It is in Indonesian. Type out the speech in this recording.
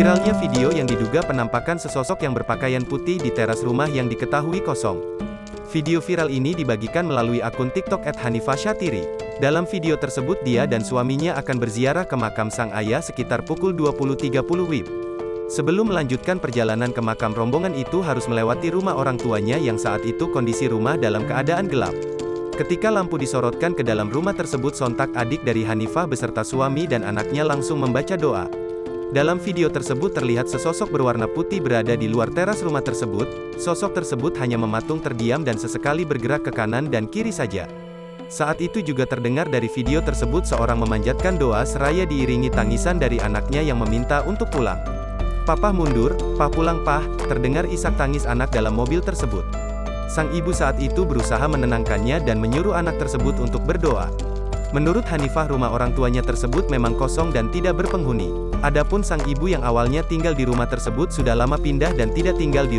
Viralnya video yang diduga penampakan sesosok yang berpakaian putih di teras rumah yang diketahui kosong. Video viral ini dibagikan melalui akun TikTok @hanifah_syatiri. Dalam video tersebut dia dan suaminya akan berziarah ke makam sang ayah sekitar pukul 20.30 WIB. Sebelum melanjutkan perjalanan ke makam, rombongan itu harus melewati rumah orang tuanya yang saat itu kondisi rumah dalam keadaan gelap. Ketika lampu disorotkan ke dalam rumah tersebut, sontak adik dari Hanifah beserta suami dan anaknya langsung membaca doa. Dalam video tersebut terlihat sesosok berwarna putih berada di luar teras rumah tersebut. Sosok tersebut hanya mematung terdiam dan sesekali bergerak ke kanan dan kiri saja. Saat itu juga terdengar dari video tersebut seorang memanjatkan doa seraya diiringi tangisan dari anaknya yang meminta untuk pulang. "Papa mundur, Pah pulang Pah," terdengar isak tangis anak dalam mobil tersebut. Sang ibu saat itu berusaha menenangkannya dan menyuruh anak tersebut untuk berdoa. Menurut Hanifah, rumah orang tuanya tersebut memang kosong dan tidak berpenghuni. Adapun sang ibu yang awalnya tinggal di rumah tersebut sudah lama pindah dan tidak tinggal di rumah